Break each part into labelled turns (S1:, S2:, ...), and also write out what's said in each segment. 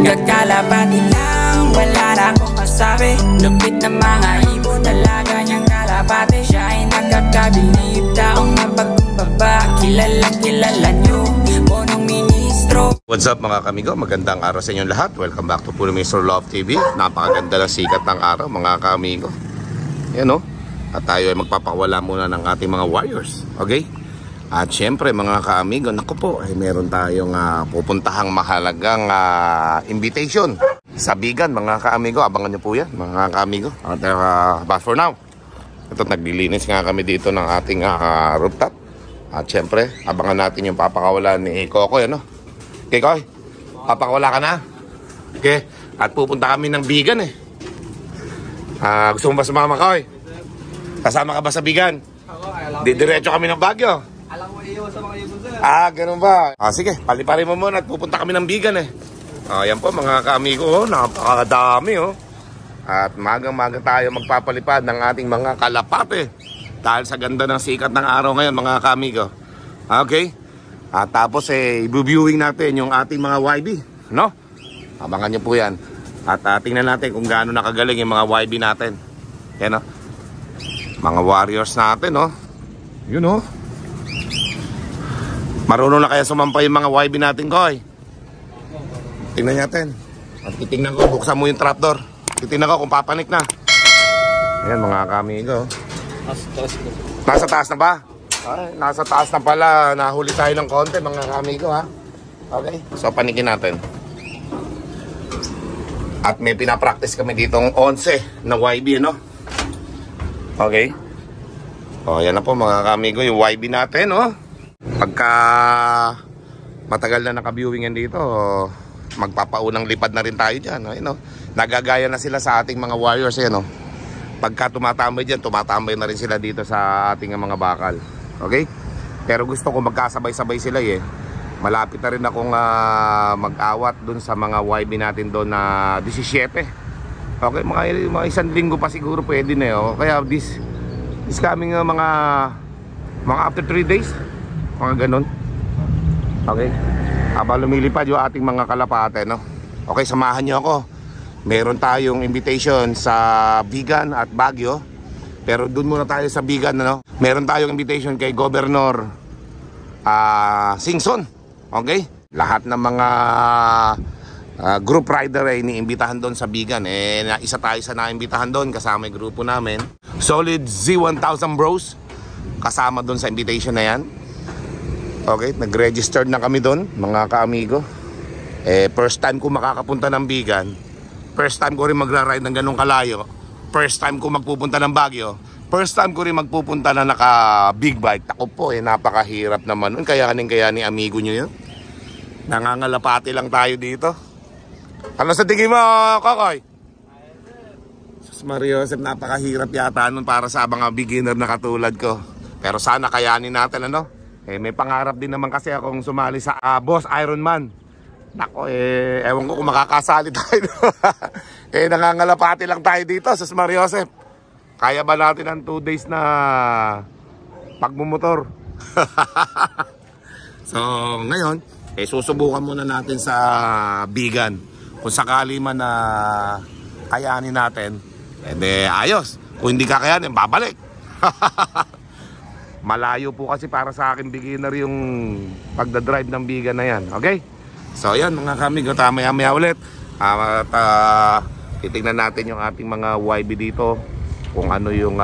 S1: Kakalapati lang, wala na akong masabi. Lupit na mga ibon, talaga niyang kalapati. Siya ay nakakabilib, taong mapagkumbaba. Kilalang kilala niyo, punong ministro.
S2: What's up mga kamigo, magandang araw sa inyong lahat. Welcome back to Puno Mr. Love TV. Napakaganda ng sikat ng araw mga kamigo. Yan o. At tayo ay magpapawala muna ng ating mga warriors. Okay? At syempre mga kaamigo, naku po, ay meron tayong pupuntahang mahalagang invitation sa Bigan mga kaamigo. Abangan nyo po yan mga kaamigo. But for now, ito naglilinis nga kami dito ng ating rooftop. At syempre, abangan natin yung papakawalan ni Kokoy, ano? Okay, Koy? Papakawala ka na? Okay? At pupunta kami ng Bigan eh. Gusto mo ba sumama, Koy? Kasama ka ba sa Bigan? Didiretso kami ng Baguio.
S3: Alam mo iyo sa mga ibon, sir.
S2: Ganun ba? Sige, paliparin mo muna at pupunta kami ng Bigan eh. Yan po mga kaamigo, napakadami oh. At magang-maga tayo magpapalipad ng ating mga kalapate. Dahil sa ganda ng sikat ng araw ngayon mga kaamigo. Okay? At tapos i-viewing natin yung ating mga YB, no? Abangan nyo po yan. At tingnan natin kung gaano nakagaling yung mga YB natin. Yan oh. Mga warriors natin oh. Yun oh. Marunong na kaya sumampay yung mga YB natin, Koy? Tingnan natin. At titingnan ko, buksan mo yung trapdoor. Titingnan ko kung papanik na. Ayan mga kamigo. Nasa taas na ba? Ay, nasa taas na pala. Nahuli tayo ng konti mga kamigo ha. Okay, so panikin natin. At may pinapractice kami ditong 11 na YB, no? Okay. Yan na po mga kamigo, yung YB natin, no? Pagka matagal na naka-viewing yan dito, magpapaunang lipad na rin tayo dyan. No? Nagagaya na sila sa ating mga warriors. No? Pagka tumatambay dyan, tumatambay na rin sila dito sa ating mga bakal. Okay? Pero gusto ko magkasabay-sabay sila eh. Malapit na rin akong mag-awat dun sa mga YB natin doon na 17. Okay, mga isang linggo pa siguro pwede na oh. Kaya this coming mga after 3 days. Mga ganun. Okay. Habang lumilipad yung ating mga kalapate, no? Okay, samahan nyo ako. Meron tayong invitation sa Bigan at Baguio. Pero dun muna tayo sa Bigan, no? Meron tayong invitation kay Governor Singson. Okay? Lahat ng mga group rider ay iniimbitahan doon sa Bigan. Isa tayo sa naimbitahan doon kasama yung grupo namin. Solid Z1000 Bros. Kasama doon sa invitation na yan. Okay, nag-registered na kami doon, mga kaamigo. First time ko makakapunta ng Bigan. First time ko rin magra-ride ng ganong kalayo. First time ko magpupunta ng Baguio. First time ko rin magpupunta na naka-big bike. Ako po, napakahirap naman nun. Kayanin amigo nyo yun. Nangangalapati lang tayo dito. Ano sa tingin mo, Kokoy? Sus Mario Joseph, napakahirap yata nun para sa mga beginner na katulad ko. Pero sana kayanin natin, ano? May pangarap din naman kasi akong sumali sa Boss Ironman. Nako, ewan ko kung makakasali tayo. Nangangalapati lang tayo dito sa Mario Joseph. Kaya ba natin ang 2 days na pagmumotor? So, ngayon, susubukan muna natin sa Bigan. Kung sakali man na kayanin natin, ayos. Kung hindi kakayanin, babalik. Malayo po kasi para sa akin beginner yung pagdadrive ng Bigan na yan. Okay? So yan mga kamigo, maya ulit. Titignan natin yung ating mga YB dito. Kung ano yung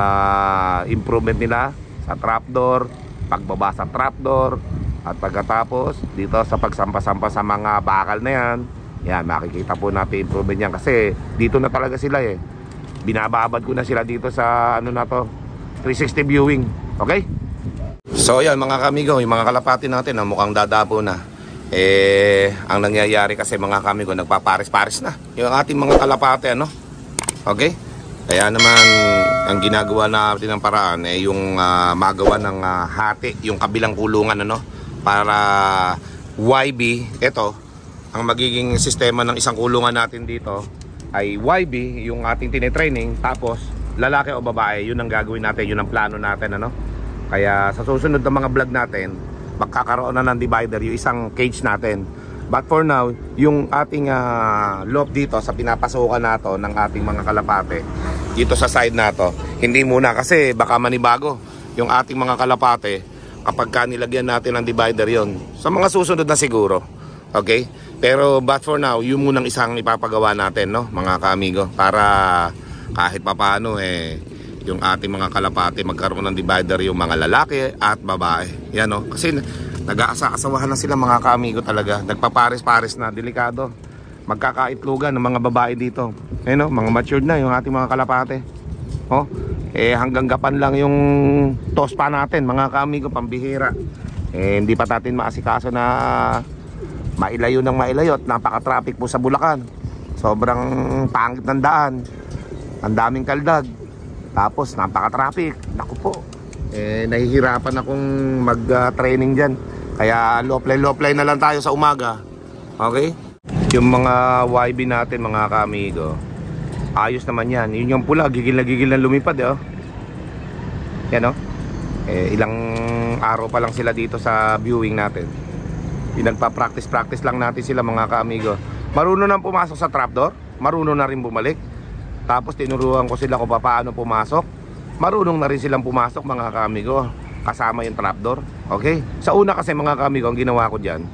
S2: improvement nila sa trapdoor, pagbaba sa trapdoor. At pagkatapos dito sa pagsampa-sampa sa mga bakal na yan. Yan, makikita po natin improvement yan. Kasi dito na talaga sila eh. Binababad ko na sila dito sa ano na to, 360 viewing. Okay? So yan mga kamigo, yung mga kalapati natin mukhang dadapo na. Ang nangyayari kasi mga kamigo, nagpapares-pares na yung ating mga kalapati, ano? Okay? Kaya naman ang ginagawa natin ng paraan yung magawa ng hati, yung kabilang kulungan, ano? Para YB, ito ang magiging sistema ng isang kulungan natin dito ay YB, yung ating tinetraining, tapos lalaki o babae, yun ang gagawin natin, yun ang plano natin, ano? Kaya sa susunod na mga vlog natin, magkakaroon na ng divider yung isang cage natin. But for now, yung ating loop dito sa pinapasukan nato ng ating mga kalapate, dito sa side nato, hindi muna kasi baka manibago yung ating mga kalapate kapag nilagyan natin ng divider yon. Sa mga susunod na siguro. Okay? Pero but for now, yun munang isang ipapagawa natin, no, mga kaamigo, para kahit papaano yung ating mga kalapate magkaroon ng divider yung mga lalaki at babae. Yan, no? Kasi nag-aasa-asawahan na sila, mga kaamigo, talaga. Nagpapares-pares na, delikado. Magkakaitlugan ng mga babae dito. No? Mga matured na yung ating mga kalapate. Oh, hanggang gapan lang yung tospa natin, mga kaamigo, pambihira. Hindi pa natin maasikaso na mailayo ng mailayo at napaka-traffic po sa Bulacan. Sobrang pangit ng daan. Ang daming kaldag. Tapos napaka-traffic. Naku po. Nahihirapan akong mag-training dyan. Kaya low-fly na lang tayo sa umaga. Okay? Yung mga YB natin, mga kaamigo, ayos naman yan. Yun yung pula, gigil na lumipad, oh. Yan, oh. Ilang araw pa lang sila dito sa viewing natin. Pinagpa-practice lang natin sila, mga kaamigo. Marunong nang pumasok sa trapdoor, marunong na rin bumalik. Tapos tinuruan ko sila kung paano pumasok. Marunong na rin silang pumasok, mga kaamigo, kasama yung trapdoor. Okay? Sa una kasi, mga kaamigo, ang ginawa ko dyan,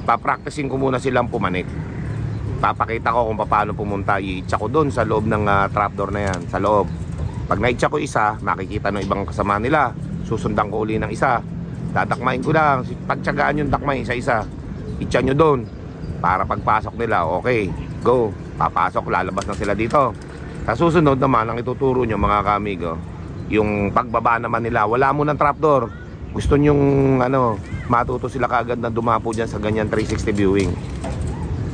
S2: papracticing ko muna silang pumanik. Papakita ko kung paano pumunta. I-itcha ko doon sa loob ng trapdoor na yan, sa loob. Pag na-itcha ko isa, makikita ng ibang kasama nila. Susundan ko uli ng isa. Dadakmain ko lang, pagtsagaan yung dakmay isa-isa. Itcha nyo doon para pagpasok nila, okay, go. Papasok, lalabas na sila dito. Sa susunod naman, ang ituturo nyo, mga kaamigo, yung pagbaba naman nila, wala mo ng trapdoor. Gusto nyong matuto sila kaagad na dumapo dyan sa ganyan 360 viewing.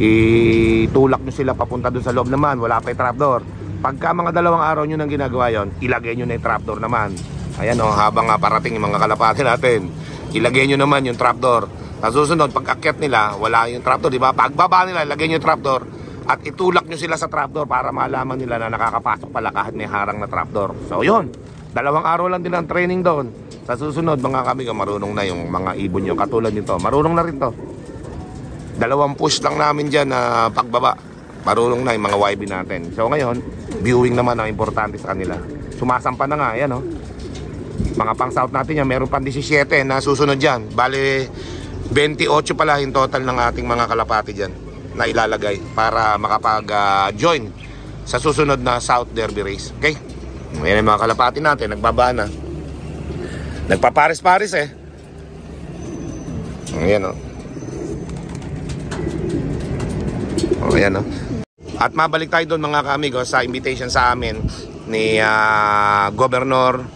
S2: Itulak nyo sila papunta doon sa loob naman, wala pa yung trapdoor. Pagka mga 2 araw nyo nang ginagawa yon, ilagay nyo na yung trapdoor naman. Ayan, habang parating yung mga kalapate natin, ilagay nyo naman yung trapdoor. Sa susunod, pag akyat nila, wala yung trapdoor, di ba? Pagbaba nila, ilagay nyo yung trapdoor at itulak nyo sila sa trapdoor para malaman nila na nakakapasok pala kahit may harang na trapdoor. So yun, 2 araw lang din ang training doon. Sa susunod, mga kamigo, marunong na yung mga ibon nyo katulad nito. Marunong na rin to. 2 push lang namin dyan na pagbaba. Marunong na yung mga YB natin. So ngayon, viewing naman ang importante sa kanila. Sumasampa na nga, yan, oh. Mga pang south natin yan, meron pang 17 na susunod dyan. Bale, 28 pala yung total ng ating mga kalapati dyan na ilalagay para makapag-join sa susunod na South Derby Race. Okay? Ayan yung mga kalapati natin, nagbaba na. Nagpapares-pares Ayan, oh. Ayan, oh. At mabalik tayo doon, mga kaamigo, sa invitation sa amin ni Governor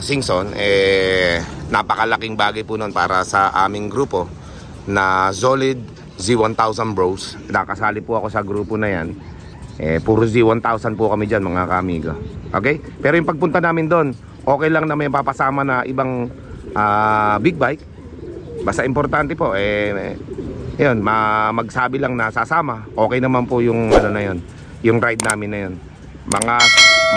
S2: Singson. Napakalaking bagay po nun para sa aming grupo na Solid Z1000 Bros. Nakasali po ako sa grupo na yan. Puro Z1000 po kami dyan, mga kaamigo. Okay? Pero yung pagpunta namin doon, okay lang na may papasama na ibang big bike. Basta importante po, yun, magsabi lang na sasama. Okay naman po yung na yun, yung ride namin na yun. Mga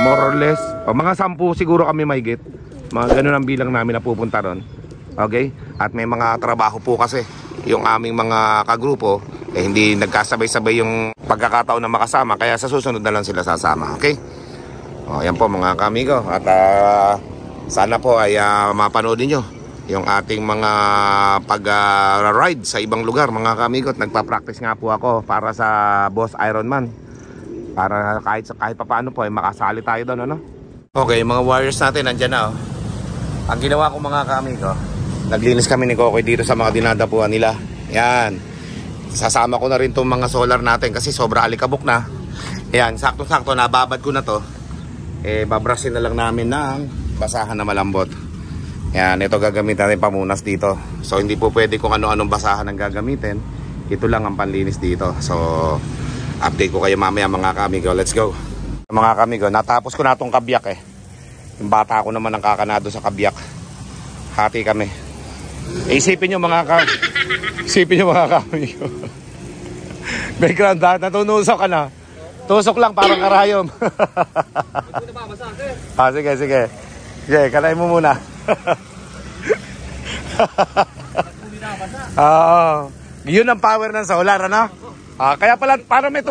S2: more or less, mga 10 siguro kami mahigit. Mga ganun ang bilang namin na pupunta ron. Okay? At may mga trabaho po kasi yung aming mga kagrupo, hindi nagkasabay-sabay yung pagkakataon na makasama. Kaya sa susunod na lang sila sasama. Okay? Yan po, mga kamigo. At sana po ay mapanood niyo yung ating mga pag-ride sa ibang lugar, mga kamigo. Nagpa-practice nga po ako para sa Boss Ironman. Para kahit pa paano po ay makasali tayo doon, ano? Okay, mga warriors natin nandyan na, oh. Ang ginawa ko, mga kamigo, naglinis kami ni Kokoy dito sa mga dinadapuan nila. Yan. Sasama ko na rin itong mga solar natin kasi sobra alikabok na. Yan, sakto-sakto, nababad ko na to. Babrasin na lang namin ng basahan na malambot. Yan, ito gagamitin natin pamunas dito. So hindi po pwede kung ano-anong basahan ang gagamitin. Ito lang ang panlinis dito. So update ko kayo mamaya, mga kamigo. Let's go. Mga kamigo, natapos ko na itong kabyak Yung bata ko naman ang kakanado sa kabyak. Hati kami. Isipin nyo, mga kamigo. Background, natunusok ka na. Tusok lang, parang karayom. Sige. Sige, kalay mo muna. Oo. Yun ang power ng solar, ano? Kaya pala, para may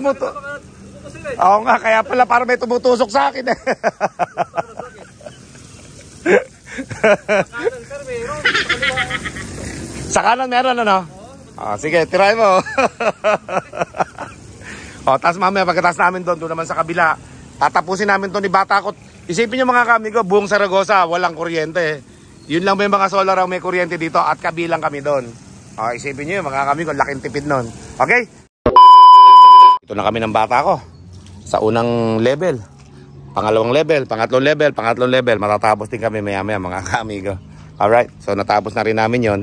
S2: Oo nga, kaya pala para may tumutusok sa akin eh. Sa kanan meron, ano? Sige, try mo. Tapos mamaya pagkatapos namin doon naman sa kabila, tatapusin namin to ni Batakot. Isipin nyo mga kamigo, buong Zaragoza, walang kuryente. Yun lang may mga solar ang may kuryente dito at kabilang kami doon. Isipin nyo mga kamigo, laking tipid nun. Okay? Ito na kami ng bata ko. Sa unang level, pangalawang level, pangatlong level, matatapos din kami maya-maya mga kamigo. Alright, so natapos na rin namin yon.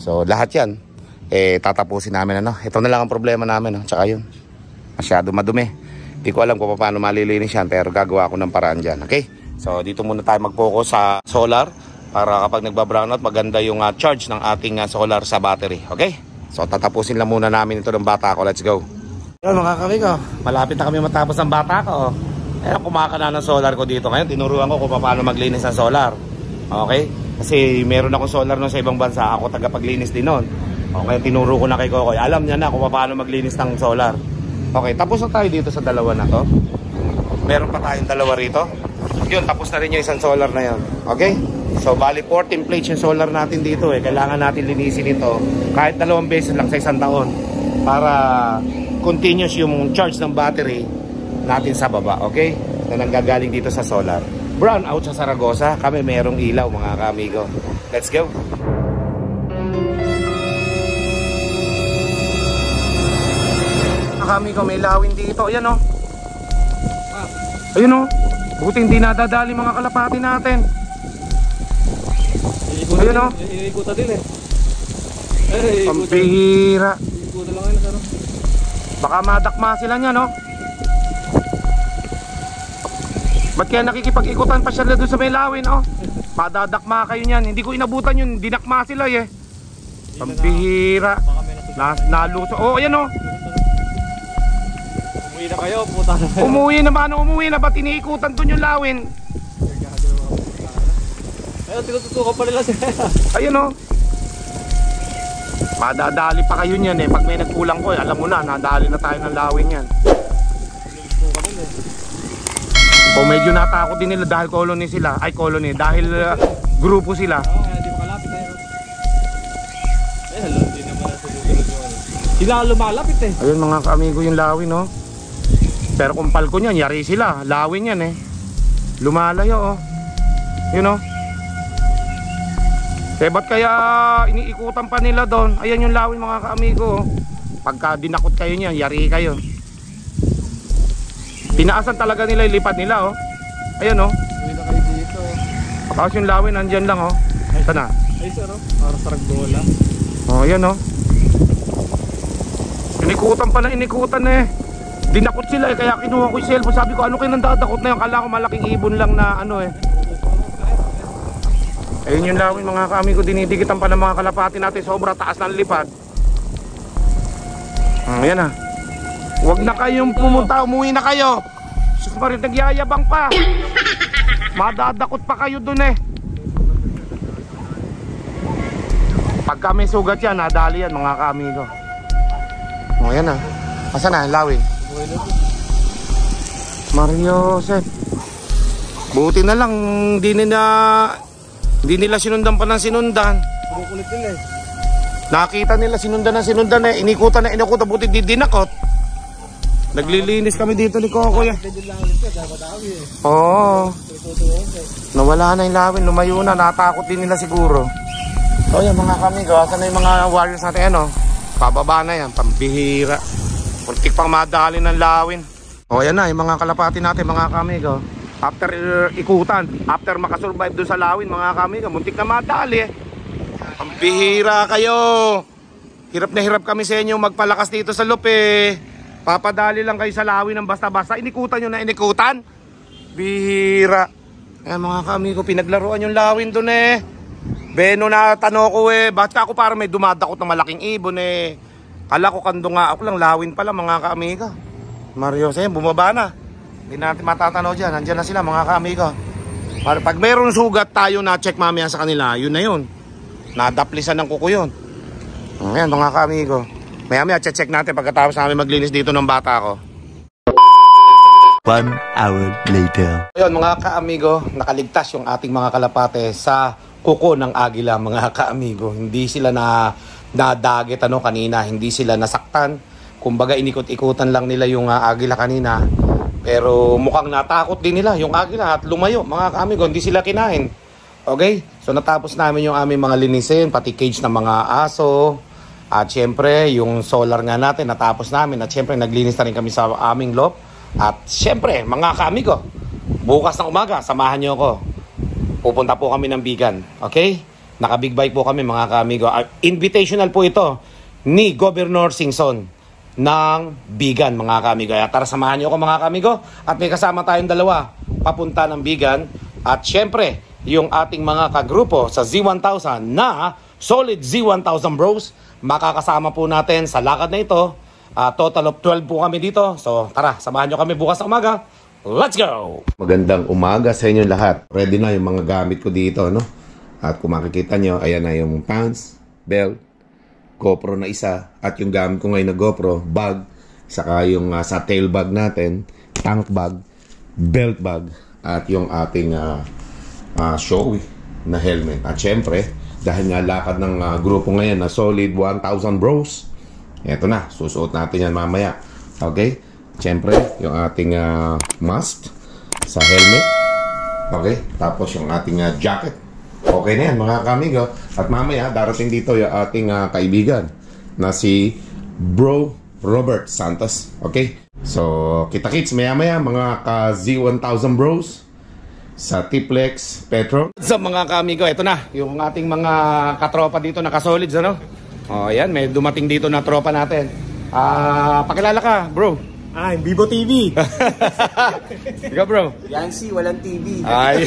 S2: So lahat yan, tatapusin namin ano. Ito na lang ang problema namin, tsaka yun. Masyado madumi. Hindi ko alam kung paano malilinis yan, pero gagawa ako ng paraan dyan. Okay, so dito muna tayo mag-focus sa solar para kapag nagba-brownout, maganda yung charge ng ating solar sa battery. Okay, so tatapusin lang muna namin ito ng bata ko. Let's go. Yun mga kamigo, malapit na kami matapos ang bata ko. Kumaka na ng solar ko dito. Ngayon tinuruan ko kung paano maglinis ng solar. Okay? Kasi meron akong solar nun sa ibang bansa. Ako tagapaglinis din nun. Okay, tinuro ko na kay Kokoy. Alam niya na kung paano maglinis ng solar. Okay, tapos na tayo dito sa dalawa na to. Meron pa tayong dalawa rito. Yun, tapos na rin yung isang solar na yun. Okay? So bali 14 plates yung solar natin dito Kailangan natin linisin ito kahit 2 beses lang sa isang taon para continuous yung charge ng battery natin sa baba, okay? Na nanggagaling dito sa solar. Brown out sa Zaragoza, kami merong ilaw mga kamigo. Let's go! Mga kamigo, may lawin dito. Ayan o. Ayun o. Buti hindi nadadali mga kalapati natin. Ayun o.
S3: Iikutan din
S2: Pambihira.
S3: Iikutan lang yun, ano?
S2: Baka madakma sila niya, no? Ba't kaya nakikipag-ikutan pa sila doon sa may lawin, oh? Madadakma kayo niyan. Hindi ko inabutan yun, dinakma sila, eh. Pambihira. Naluso. Oh, ayan, oh.
S3: Umuwi na kayo, puta na kayo.
S2: Umuwi na. Ba't iniikutan doon yung lawin?
S3: Ayun, tinututukan pa nila sila.
S2: Ayun, oh. Madadali pa kayo niyan, eh. Pag may nagkulang ko, alam mo na, nadali na tayo ng lawin yan. O medyo natakot din nila dahil colony sila. Ay, colony. Dahil grupo sila.
S3: Oo, hindi makalapit na yun. Hindi naman na susunod yung ano. Sila lumalapit eh.
S2: Ayun mga kaamigo yung lawin, no? Pero kung palko niyan, yari sila. Lawin yan, eh. Lumalayo, oh. Yun, oh. Ba't kaya iniikutan pa nila doon? Ayan yung lawin mga kaamigo, oh. Pagka dinakot kayo niyan, yari kayo. Pinaasan talaga nila, ilipad nila, oh. Ayan, oh.
S3: Uwi na kayo dito.
S2: Tapos yung lawin, nandyan lang, oh. Sana?
S3: Ay, sir, oh. Para sa ragdola.
S2: Oh, ayan, oh. Inikutan pala, inikutan, eh. Dinakot sila, eh. Kaya kinuha ko yung cellphone. Sabi ko, ano kayo nandadakot na yun? Kala ko malaking ibon lang na, ano, eh. Ayun yung lawin mga kaamigo, dinidigitan pa ng mga kalapati natin. Sobra taas ng lipad. Ayan, ah. Huwag na kayong pumunta, umuwi na kayo. Sus Maria, nagyayabang pa. Madadakot pa kayo dun, eh. Pagka may sugat yan, nadali yan mga kaamigo. O yan, ah. Asa na, lawin? Mario Joseph. Buti na lang, hindi nila sinundan pa ng sinundan.
S3: Kulit nila eh.
S2: Nakita nila sinundan eh. Inikutan, buti dinakot. Naglilinis kami dito ni Kokoy. Oo. Nawala na yung lawin, lumayo na, natakot din nila siguro. So yan mga kamigo, asan na yung mga warriors natin, ano? Pababa na yan, pambihira. Puntik pang madali ng lawin. O yan na, yung mga kalapati natin mga kamigo. After ikutan, after makasurvive doon sa lawin mga kamigo, muntik na madali eh. Pambihira kayo. Hirap na hirap kami sa inyo magpalakas dito sa lupe. Papadali lang kayo sa lawin ng basta-basta. Inikutan nyo na inikutan. Bihira. Ayan mga kamigo, pinaglaruan yung lawin doon eh. Beno na tanong ko eh, bakit ako parang may dumadakot na malaking ibon eh. Kala ko kando nga ako lang, lawin pala mga kamigo. Mario Joseph, bumaba na. Hindi natin matatanaw dyan, nandyan na sila mga kamigo. Pag mayroong sugat tayo na check mamaya sa kanila, yun na yun. Nadaplisan ng kuko yun. Ayan mga kamigo. Maya-maya, check natin pagkatapos namin maglinis dito ng bata ko.
S4: 1 hour later.
S2: Ayun mga ka-amigo, nakaligtas yung ating mga kalapate sa kuko ng agila mga ka-amigo. Hindi sila nadagit kanina, hindi sila nasaktan. Kumbaga inikot-ikutan lang nila yung agila kanina. Pero mukhang natakot din nila yung agila at lumayo mga ka-amigo, hindi sila kinain. Okay? So natapos namin yung aming mga linisin, pati cage ng mga aso. At syempre yung solar nga natin natapos namin. At syempre naglinis na rin kami sa aming loft. At syempre, mga ka-amigo, bukas ng umaga, samahan nyo ako. Pupunta po kami ng Bigan. Okay? Naka-big bike po kami, mga ka-amigo. Invitational po ito ni Governor Singson ng Bigan, mga ka-amigo. Tara, samahan nyo ako, mga ka-amigo. At may kasama tayong dalawa, papunta ng Bigan. At syempre, yung ating mga kagrupo sa Z1000 na Solid Z1000 Bros, makakasama po natin sa lakad na ito. Total of 12 po kami dito. So tara, samahan nyo kami bukas na umaga. Let's go! Magandang umaga sa inyo lahat. Ready na yung mga gamit ko dito, no? At kung makikita nyo, ayan na yung pants, belt, GoPro na isa. At yung gamit ko ngayon na GoPro, bag. Saka yung sa tail bag natin, tank bag, belt bag. At yung ating showy na helmet. At syempre, dahil nga lakad ng grupo ngayon na Solid 1000 Bros, eto na, susuot natin yan mamaya. Okay? Siyempre, yung ating mask sa helmet. Okay? Tapos yung ating jacket. Okay na yan, mga kamigo. At mamaya, darating dito yung ating kaibigan na si Bro Robert Santos. Okay? So, kita-kits maya-maya, mga ka-Z1000 Bros sa Tiplex Petro. Sa mga kamigo, eto na, yung ating mga katropa dito na kasolids, ano? Oh, ayan, may dumating dito na tropa natin. Pakilala ka, bro.
S3: Yung Vivo TV.
S2: Ikaw, bro.
S3: Yancy, walang TV.
S2: Ay.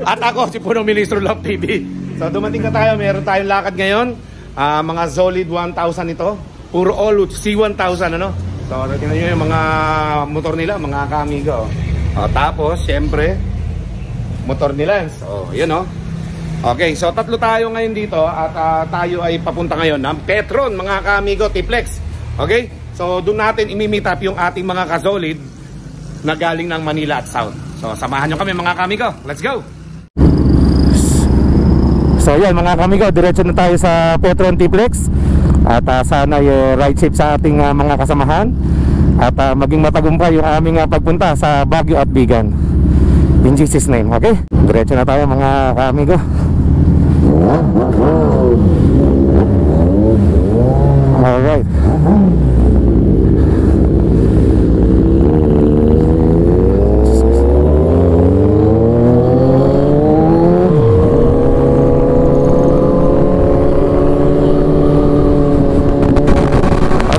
S2: At ako, si Punong Ministro Love TV. So, dumating na tayo. Meron tayong lakad ngayon. Mga Solid 1000 ito. Puro all C1000, ano? So, tingnan nyo yung mga motor nila, mga kamigo. Tapos, syempre, motor nila. So, yun, oh. Okay, so tatlo tayo ngayon dito at tayo ay papunta ngayon ng Petron, mga ka-amigo, Tiplex. Okay? So doon natin imi-meet up yung ating mga ka-solid na galing ng Manila at South. So samahan nyo kami, mga ka-amigo. Let's go! So yan, mga ka-amigo, diretso na tayo sa Petron Tiplex. At sana yung ride safe sa ating mga kasamahan. At maging matagumpay yung aming pagpunta sa Baguio at Bigan. In Jesus' name, okay? Diretso na tayo, mga ka-amigo. Alright.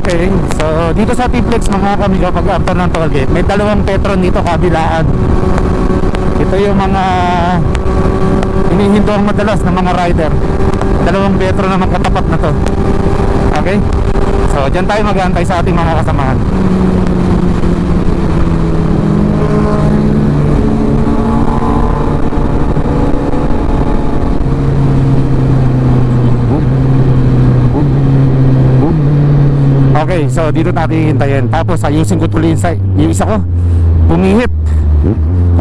S2: Okay, so dito sa Tiplex, mga kamigo, pag after ng tollgate, may dalawang Petron dito kabilaan. Ito yung mga hinihinto ang madalas ng mga rider. Dalawang Petron na magkatapat na to. Okay? So dyan tayo mag-aantay sa ating mga kasamahan. Okay, so dito natin hintayin. Tapos ayusin ko tuloy yung isa ko. Pumihit.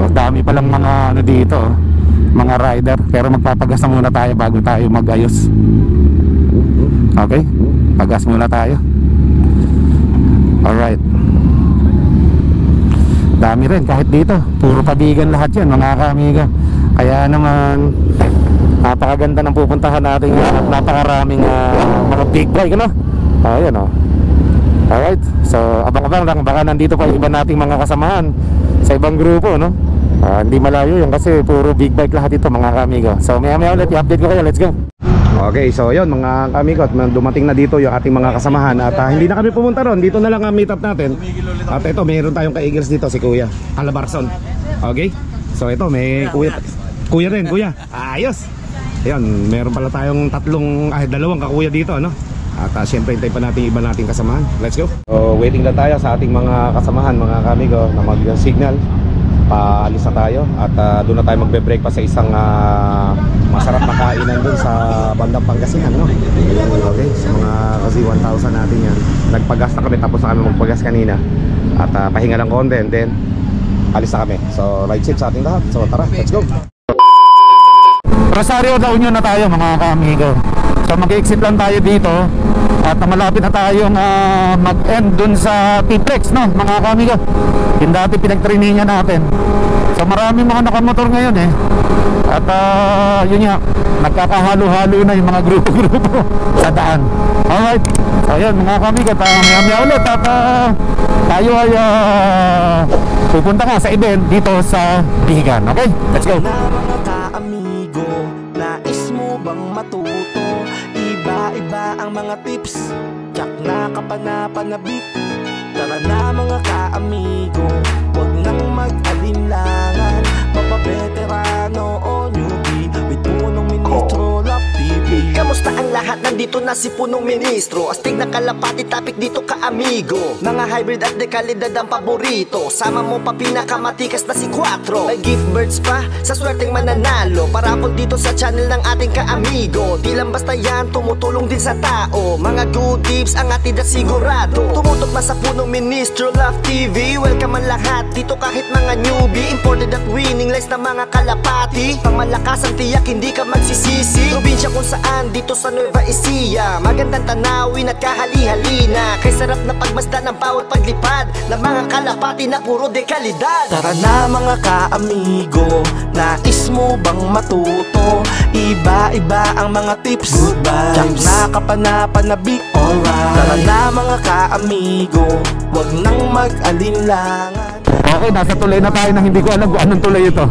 S2: Dami palang mga ano dito, mga rider. Pero magpapagas na muna tayo bago tayo mag-ayos. Okay? Pagas muna tayo. Alright. Dami rin kahit dito. Puro pabigan lahat yan, mga ka-amiga. Kaya naman napakaganda ng pupuntahan natin at napakaraming mga big bike, ano? Ayan, oh. Alright. So abang-abang lang, baka nandito pa yung iba nating mga kasamahan sa ibang grupo, no? Hindi malayo yun kasi puro big bike lahat ito, mga ka-amigo. So maya-maya ulit i-update ko kayo. Let's go. Okay, so yun mga ka-amigo, at dumating na dito yung ating mga kasamahan. At hindi na kami pumunta ron. Dito na lang ang meet up natin. At ito, mayroon tayong ka-Eagles dito, si Kuya Alabarson. Okay. So ito, may Kuya rin, Kuya. Ayos. Ayun, meron pala tayong dalawang kakuya dito, no? At syempre hintay pa natin iba nating kasamahan. Let's go. So waiting lang tayo sa ating mga kasamahan, mga ka-amigo, na mag-signal. paalis na tayo at doon na tayo magbe-break pa sa isang masarap na kainan doon sa bandang Pangasinan, no? Okay, sa mga kasi 1,000 natin yan. Nagpagas na kami, tapos na kami magpagas kanina at pahinga lang konti and then alis na kami. So ride safe sa ating lahat. So tara, let's go.
S5: Rosario La Union na tayo mga ka-amigo. So mag-exit lang tayo dito at malapit na tayong mag-end dun sa T-Flex, no mga ka-amigo. Yung dati pinag-trainingan natin. So marami mga nakamotor ngayon eh. At yun nga, nagkakahalo-halo na yung mga grupo-grupo sa daan. Alright, so yun mga ka-amigo, maya-maya ulit at tayo ay pupunta nga sa event dito sa Bigan. Okay, let's go.
S6: Mga ka-amigo, nais mo bang matuto? Iba-iba ang mga tips, tsak na kapanapanabik. Tara na mga ka-amigo, huwag nang mag-alinlangan. Papaveterano o newbie, with Punong Ministro Love TV.
S7: Kamusta ang lahat? Nandito na si Punong Ministro. Astig na kalapati, topic dito ka-amigo. Mga hybrid at dekalidad ang paborito. Sama mo pa pinakamatikas na si Quattro. May gift birds pa sa swerteng mananalo. Parapol dito sa channel ng ating ka-amigo. Di lang basta yan, tumutulong din sa tao. Mga good tips ang atid at sigurado. Tumutok na sa Punong Ministro Love TV. Welcome ang lahat dito kahit mga newbie. Imported at winning lines na mga kalapati. Pang malakas ang tiyak, hindi ka magsisisi. Probinsya kung saan, dito sa Nueva Ecija. Magandang tanawin at kahali-halina. Kay sarap na pagmasdan ng bawat paglipad ng mga kalapati na puro dekalidad.
S6: Tara na mga ka-amigo, nais mo bang matuto? Iba-iba ang mga tips, tsak na kapanapanabik. Tara na mga ka-amigo, huwag nang mag-alinlangan.
S5: Okay, nasa tulay na tayo na hindi ko alam kung anong tulay ito.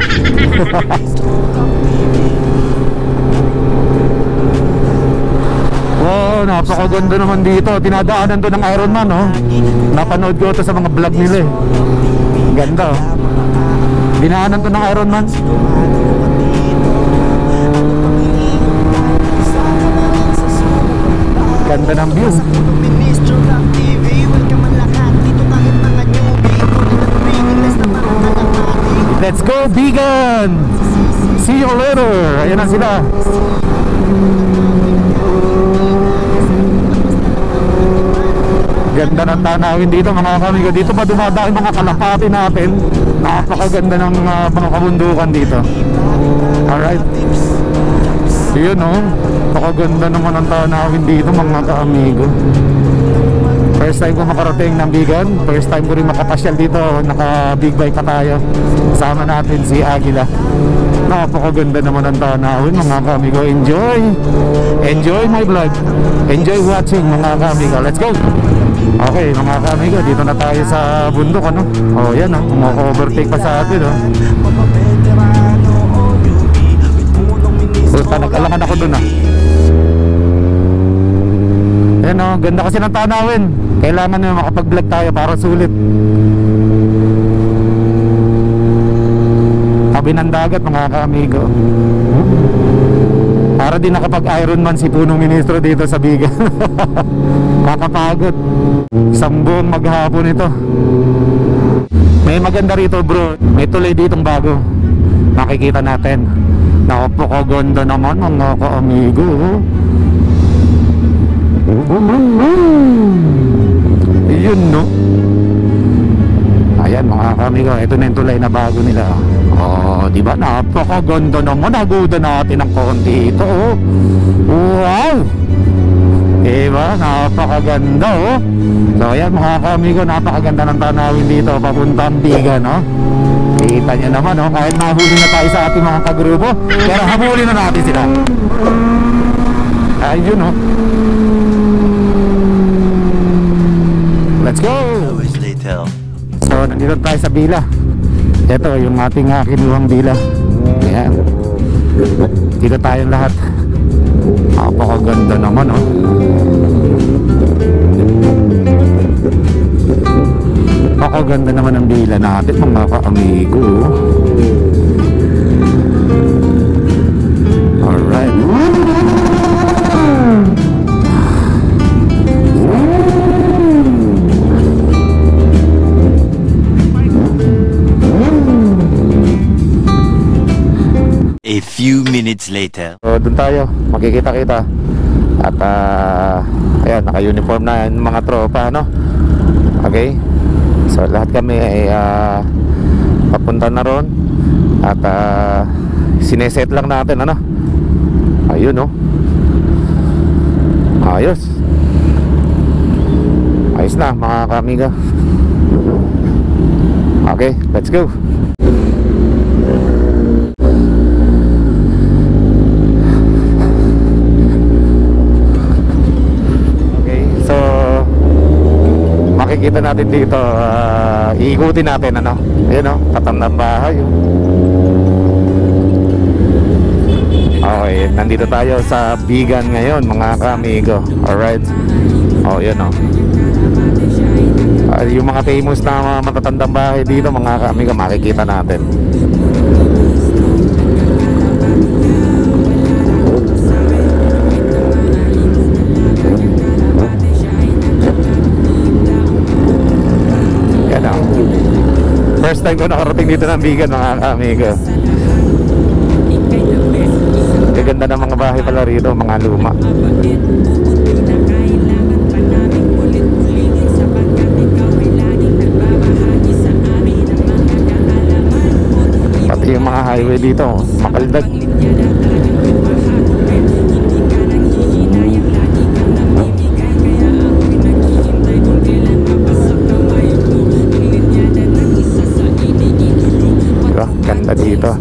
S5: Oh, napakaganda naman dito. Tinadaanan to ng Ironman, oh. Napanood ko ito sa mga vlog nila eh. Ganda, oh. Dinaanan to ng Ironman. Ganda ng view.
S7: Ministro Love TV, welcome ang lahat dito kahit mga newbie. Imported at winning lines na mga kalapati.
S5: Let's go, Bigan! See you later! Ayan na sila. Ganda ng tanawin dito mga kamigo. Dito pa dumadaan mga kalapati natin. Napakaganda ng mga kabundukan dito. Alright. Yun, oh. Napakaganda naman ang tanawin dito mga kamigo. First time ko makarating ng Bigan. First time ko rin makapasyal dito. Naka big bike pa tayo. Kasama natin si Aguila. Napakaganda naman ang tanawin mga kamigo. Enjoy! Enjoy my vlog. Enjoy watching mga kamigo. Let's go! Okay mga kamigo, dito na tayo sa bundok, ano? Oh yan, oh. Maka-overtake pa sa atin, oh. Puta, nag-alangan ako dun, ah. Yan, oh, ganda kasi ng tanawin. Kailangan na makapag-vlog tayo para sulit. Tabi ng dagat mga kamigo. Para din nakapag-Ironman si Punong Ministro dito sa Bigan. Makapagod. Isang buong maghapon ito. May maganda rito bro. May tulay ditong bago. Makikita natin. Napakaganda naman mga ka-amigo. Yun no. Ayan mga ka-amigo. Ito na yung tulay na bago nila. Oh, di ba? Napakaganda naman. Naguda natin ng konti ito. Oh. Wow! Diba? Napakaganda, oh. So, ayan mga kamigo, napakaganda ng tanawin dito papuntang Bigan, no? Kita nyo naman, oh. Kahit nahuli na tayo sa ating mga kagrupo, pero habulin na natin sila. Ayun, oh. Let's go! So, nandito tayo sa Bila. Ito, yung ating kinuhang Bila. Ayan. Dito tayong lahat. Napakaganda naman, oh. Napakaganda naman ang Bila natin mga ka-amigo. Alright.
S4: few minutes later.
S5: So doon tayo, makikita-kita. At ayan, naka-uniform na yung mga tropa, no? Okay? So lahat kami ay papunta na ron. At sineset lang natin, ano? Ayun, no? Ayos. Ayos na, mga kamiga. Okay, let's go. Makikita natin dito, iikutin natin, ano? Ayun, no? Katandang bahay, oh. Okay, nandito tayo sa Bigan ngayon, mga kamigo. Alright. Oh, yun, no? Yung mga famous na matatandang bahay dito, mga kamigo, makikita natin. First time ko nakarating dito ng Bigan, mga amigo. Gaganda ng mga bahay pala rito, mga luma. Pati yung mga highway dito, makaldag. Ganda dito.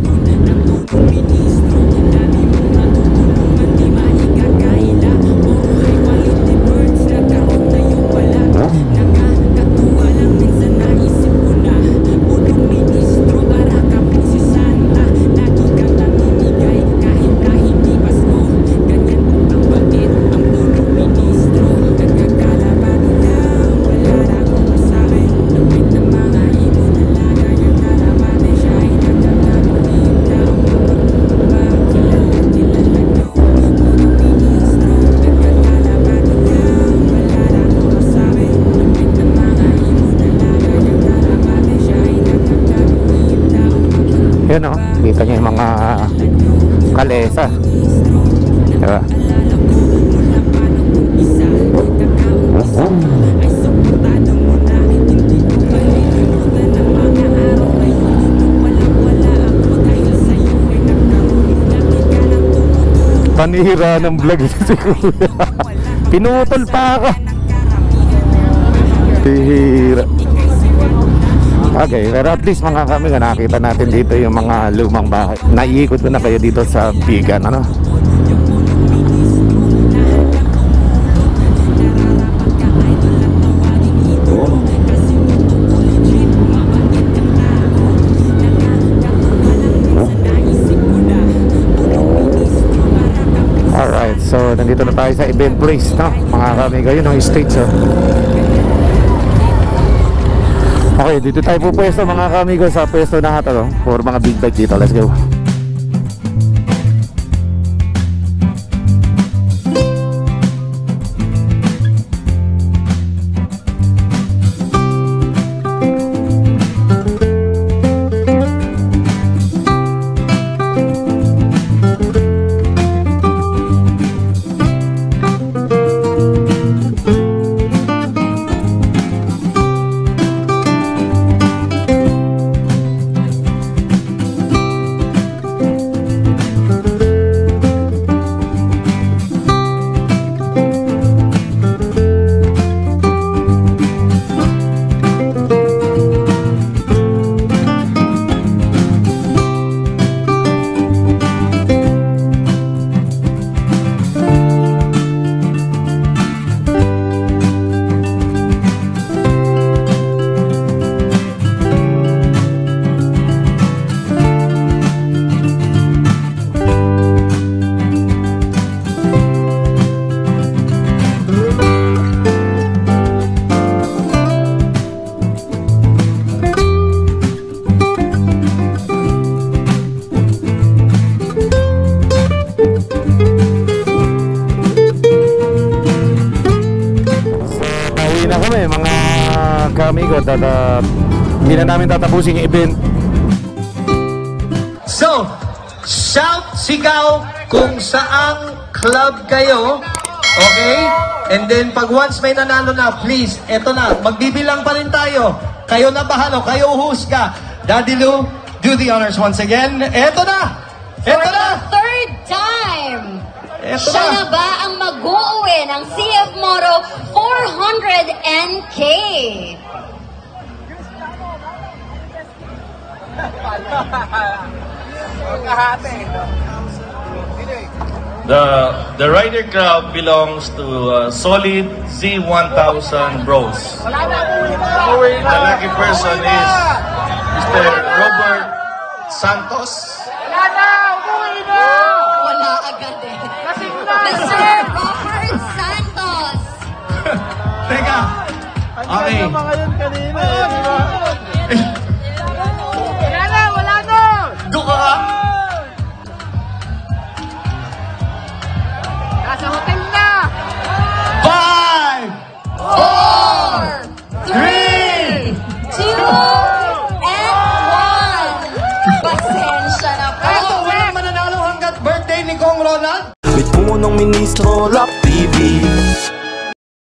S5: Yun, oh, kita nyo yung mga kalesa, diba? Panihira ng vlog ito si Kuya. Pinutol pa ako. Tihira. Okay, pero at least mga kami, nakita natin dito yung mga lumang bahay. Naiikot ko na kayo dito sa Bigan, ano? Alright, so nandito na tayo sa event place, no? Mga kami, yun ang stage, oh. Okay, dito tayo po pwesto, mga kamigo, sa pwesto na ito, no? For mga big bike dito. Let's go. Amigo, hindi na namin tatapusin yung event.
S3: So,
S8: shout, sigaw kung saang club kayo. Okay? And then pag once may nanalo na, please, eto na, magbibilang pa rin tayo. Kayo na bahalo, kayo husga. Daddy Lou, do the honors once again. Eto na! Eto
S9: For
S8: na!
S9: the third time,
S8: Eto
S9: siya
S8: na!
S9: na ba ang mag-uuwi ng CF Moto 400NK?
S10: The Rider Club belongs to Solid Z1000 Bros. The lucky person is Mr. Robert Santos.
S9: Wala agad eh. Mr. Robert Santos.
S8: Teka! Okay. Doon ka ka?
S9: Nasa hotel na.
S8: 5, 4, 3,
S9: 2, and 1. Pasensya na po.
S8: Eto, wala mananalo hanggat birthday ni Kong Ronald.
S6: With punong ministro, Love TV.